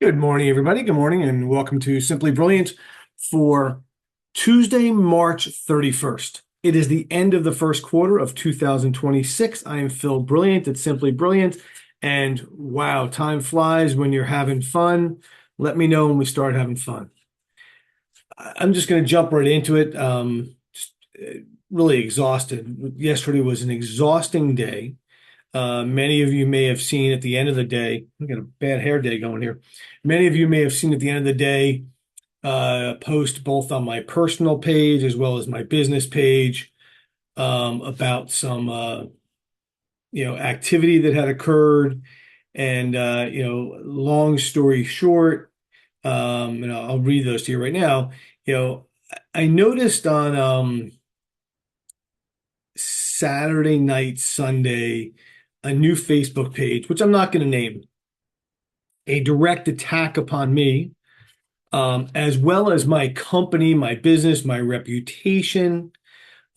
Good morning, everybody. Good morning, and welcome to Simply Brilliant for Tuesday, March 31st. It is the end of the first quarter of 2026. I am Phil Brilliant at Simply Brilliant, and wow, time flies when you're having fun. Let me know when we start having fun. I'm just going to jump right into it. Really exhausted. Yesterday was an exhausting day. Many of you may have seen at the end of the day, I got a bad hair day going here. Many of you may have seen at the end of the day a post both on my personal page as well as my business page about some activity that had occurred. And long story short, and I'll read those to you right now. You know, I noticed on Saturday night, Sunday, a new Facebook page, which I'm not going to name, a direct attack upon me, as well as my company, my business, my reputation.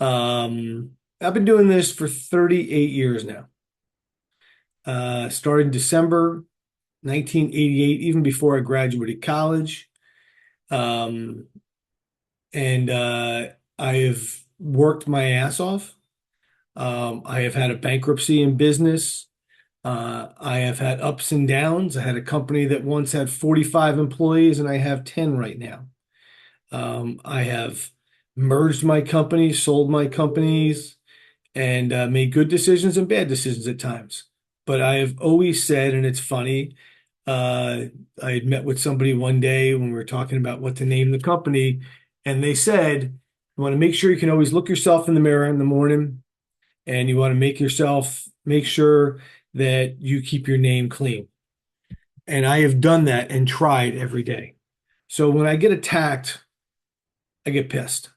I've been doing this for 38 years now. Started in December 1988, even before I graduated college. Um, and I have worked my ass off. I have had a bankruptcy in business. I have had ups and downs. I had a company that once had 45 employees, and I have 10 right now. I have merged my companies, sold my companies, and made good decisions and bad decisions at times. But I have always said, and it's funny, I had met with somebody one day when we were talking about what to name the company, and they said, you want to make sure you can always look yourself in the mirror in the morning, and you want to make sure that you keep your name clean. And I have done that and tried every day. So when I get attacked, I get pissed.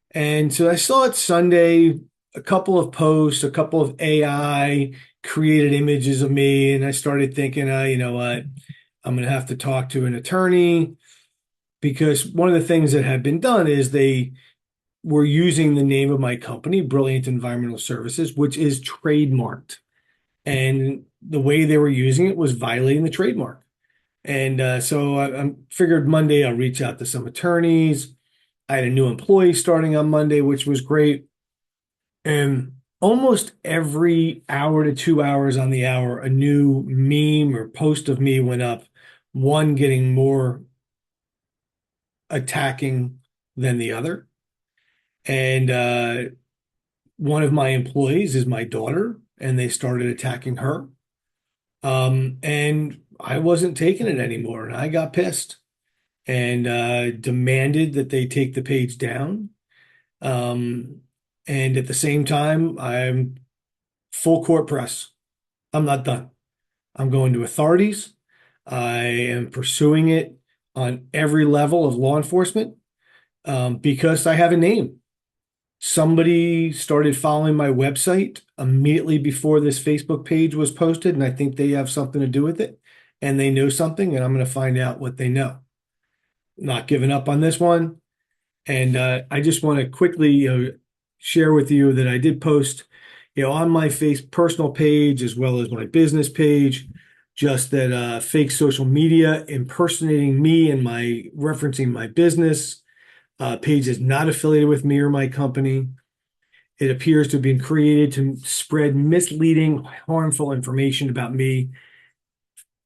And so I saw it Sunday, a couple of posts, a couple of AI created images of me, and I started thinking, you know what, I'm going to have to talk to an attorney because one of the things that had been done is they were using the name of my company, Brilliant Environmental Services, which is trademarked. And the way they were using it was violating the trademark. And so I figured Monday I'll reach out to some attorneys. I had a new employee starting on Monday, which was great. And almost every hour to 2 hours on the hour, a new meme or post of me went up, one getting more attacking than the other. And one of my employees is my daughter, and they started attacking her. And I wasn't taking it anymore, and I got pissed and demanded that they take the page down. Um, and at the same time, I'm full court press. I'm not done. I'm going to authorities. I am pursuing it on every level of law enforcement because I have a name. Somebody started following my website immediately before this Facebook page was posted, and I think they have something to do with it. And they know something, and I'm going to find out what they know. Not giving up on this one. And I just want to quickly, share with you that I did post, on my personal page as well as my business page, just that fake social media impersonating me and my referencing my business page is not affiliated with me or my company. It appears to have been created to spread misleading, harmful information about me.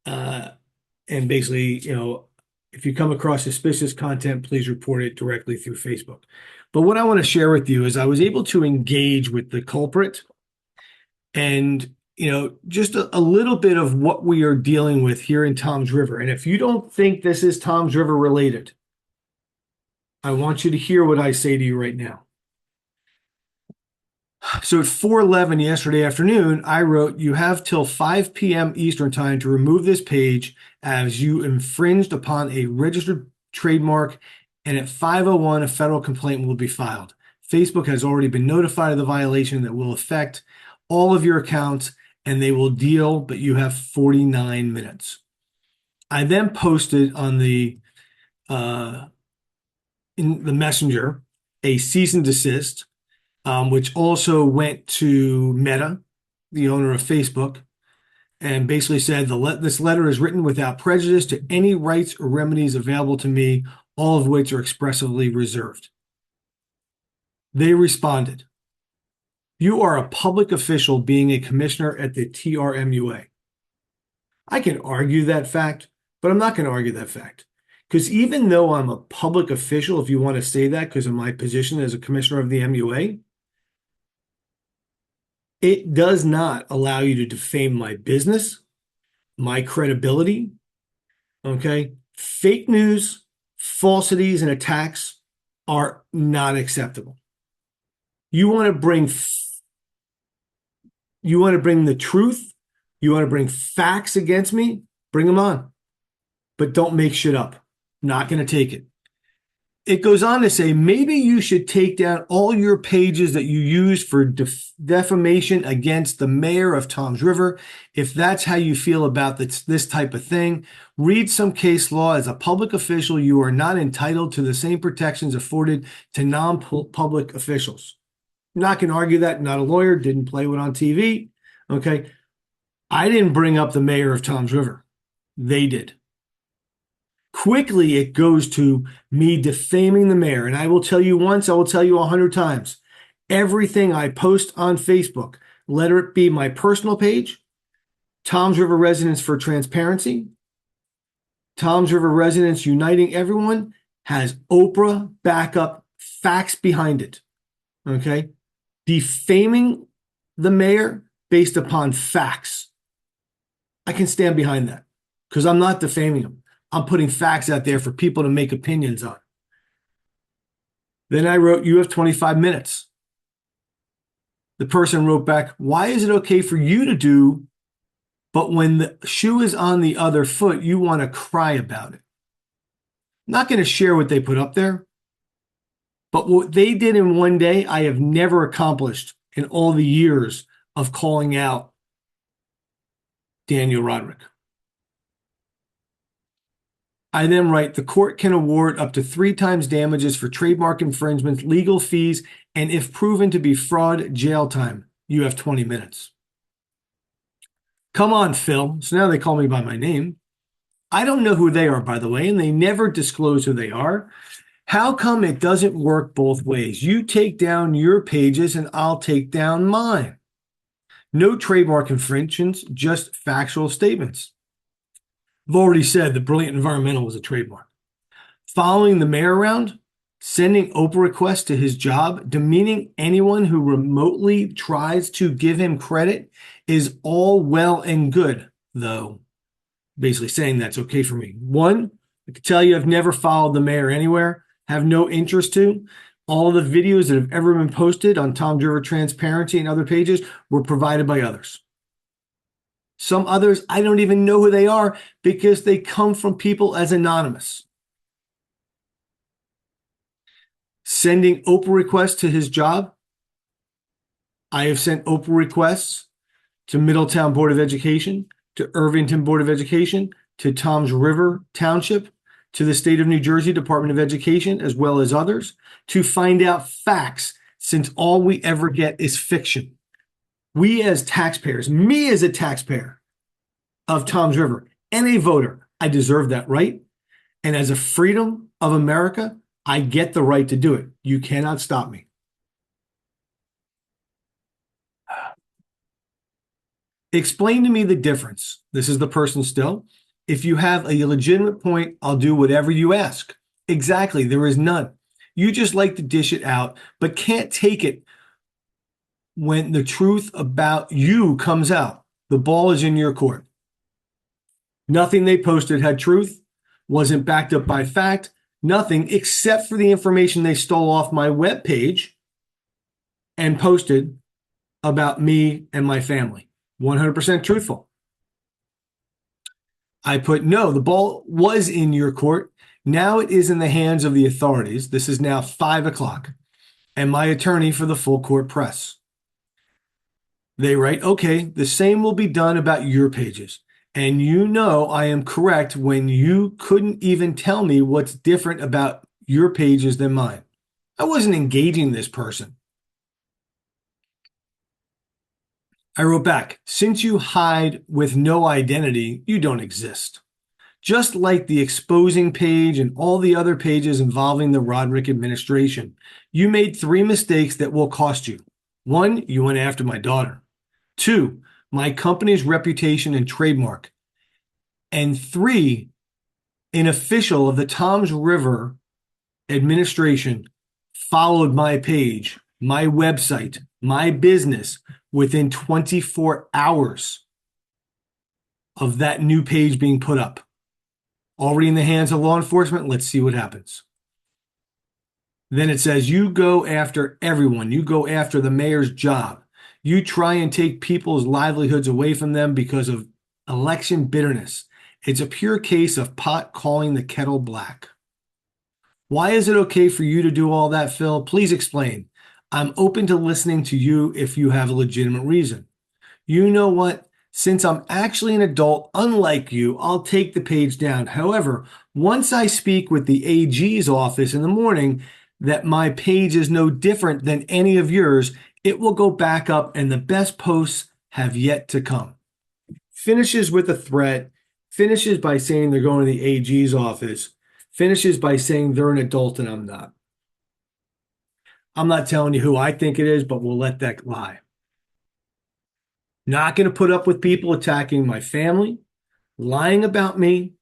And basically, if you come across suspicious content, please report it directly through Facebook. But what I want to share with you is I was able to engage with the culprit and, just a little bit of what we are dealing with here in Tom's River. And if you don't think this is Tom's River related, I want you to hear what I say to you right now. So at 4:11 yesterday afternoon, I wrote, you have till 5 p.m. Eastern time to remove this page as you infringed upon a registered trademark, and at 5:01 a federal complaint will be filed. Facebook has already been notified of the violation that will affect all of your accounts, and they will deal, but you have 49 minutes. I then posted on in the messenger a cease and desist, which also went to Meta, the owner of Facebook. and basically said this letter is written without prejudice to any rights or remedies available to me, all of which are expressly reserved. They responded, "You are a public official being a commissioner at the TRMUA." I can argue that fact, but I'm not going to argue that fact. Because even though I'm a public official, if you want to say that because of my position as a commissioner of the MUA, it does not allow you to defame my business, my credibility. Okay. Fake news, falsities, and attacks are not acceptable. You want to bring the truth, you want to bring facts against me, bring them on. But don't make shit up. Not going to take it. It goes on to say, maybe you should take down all your pages that you use for defamation against the mayor of Toms River. If that's how you feel about this type of thing, read some case law. As a public official, you are not entitled to the same protections afforded to non-public officials. I'm not going to argue that. Not a lawyer, didn't play one on TV. Okay. I didn't bring up the mayor of Toms River. They did. Quickly, it goes to me defaming the mayor. And I will tell you once, I will tell you 100 times. Everything I post on Facebook, let it be my personal page, Toms River Residents for Transparency, Toms River Residents Uniting Everyone, has Oprah backup facts behind it. Okay? Defaming the mayor based upon facts. I can stand behind that because I'm not defaming him. I'm putting facts out there for people to make opinions on. Then I wrote, "You have 25 minutes." The person wrote back, "Why is it okay for you to do, but when the shoe is on the other foot, you want to cry about it?" I'm not going to share what they put up there, but what they did in one day, I have never accomplished in all the years of calling out Daniel Rodrick. I then write, "The court can award up to 3 times damages for trademark infringement, legal fees, and if proven to be fraud, jail time. You have 20 minutes. Come on, Phil. So now they call me by my name. I don't know who they are, by the way, and they never disclose who they are. How come it doesn't work both ways? You take down your pages and I'll take down mine. No trademark infringements, just factual statements. I've already said the Brilliant Environmental was a trademark. Following the mayor around, sending Oprah requests to his job, demeaning anyone who remotely tries to give him credit is all well and good, though. Basically saying that's okay for me. One, I can tell you I've never followed the mayor anywhere, have no interest to. All of the videos that have ever been posted on Toms River Transparency and other pages were provided by others. Some others, I don't even know who they are because they come from people as anonymous. Sending Oprah requests to his job. I have sent Oprah requests to Middletown Board of Education, to Irvington Board of Education, to Toms River Township, to the State of New Jersey Department of Education, as well as others, to find out facts, since all we ever get is fiction. We as taxpayers, me as a taxpayer of Toms River and a voter, I deserve that right. And as a freedom of America, I get the right to do it. You cannot stop me. Explain to me the difference. This is the person still. If you have a legitimate point, I'll do whatever you ask. Exactly. There is none. You just like to dish it out, but can't take it when the truth about you comes out. The ball is in your court. Nothing they posted had truth, wasn't backed up by fact, nothing except for the information they stole off my webpage and posted about me and my family. 100% truthful. I put, no, the ball was in your court. Now it is in the hands of the authorities. This is now 5 o'clock. And my attorney for the full court press. They write, okay, the same will be done about your pages. And you know I am correct when you couldn't even tell me what's different about your pages than mine. I wasn't engaging this person. I wrote back, since you hide with no identity, you don't exist. Just like the exposing page and all the other pages involving the Rodrick administration, you made three mistakes that will cost you. One, you went after my daughter. Two, my company's reputation and trademark. And three, an official of the Toms River administration followed my page, my website, my business within 24 hours of that new page being put up. Already in the hands of law enforcement. Let's see what happens. Then it says, you go after everyone. You go after the mayor's job. You try and take people's livelihoods away from them because of election bitterness. It's a pure case of pot calling the kettle black. Why is it okay for you to do all that, Phil? Please explain. I'm open to listening to you if you have a legitimate reason. You know what? Since I'm actually an adult, unlike you, I'll take the page down. However, once I speak with the AG's office in the morning that my page is no different than any of yours, it will go back up and the best posts have yet to come. Finishes with a threat, finishes by saying they're going to the AG's office, finishes by saying they're an adult and I'm not. I'm not telling you who I think it is, but we'll let that lie. Not going to put up with people attacking my family, lying about me,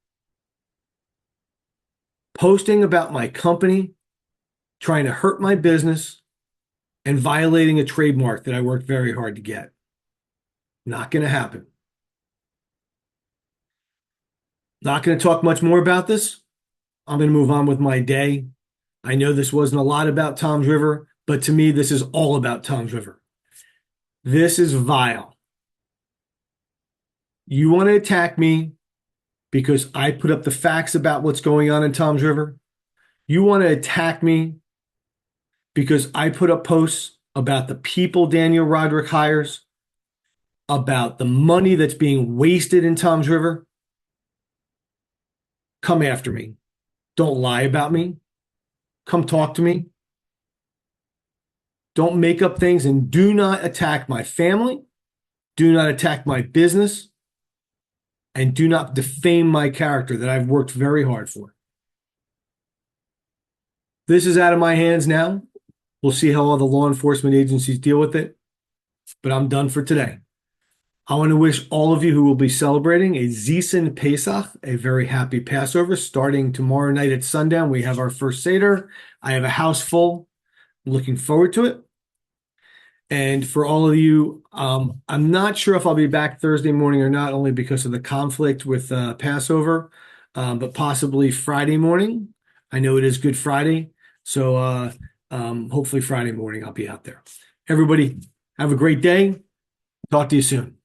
posting about my company, trying to hurt my business, and violating a trademark that I worked very hard to get. Not going to happen. Not going to talk much more about this. I'm going to move on with my day. I know this wasn't a lot about Toms River, but to me, this is all about Toms River. This is vile. You want to attack me because I put up the facts about what's going on in Toms River. You want to attack me because I put up posts about the people Daniel Rodrick hires, about the money that's being wasted in Toms River. Come after me. Don't lie about me. Come talk to me. Don't make up things and do not attack my family. Do not attack my business. And do not defame my character that I've worked very hard for. This is out of my hands now. We'll see how all the law enforcement agencies deal with it. But I'm done for today. I want to wish all of you who will be celebrating a Zisen Pesach, a very happy Passover. Starting tomorrow night at sundown, we have our first Seder. I have a house full. Looking forward to it. And for all of you, I'm not sure if I'll be back Thursday morning or not, only because of the conflict with Passover, but possibly Friday morning. I know it is Good Friday, so hopefully Friday morning I'll be out there. Everybody, have a great day. Talk to you soon.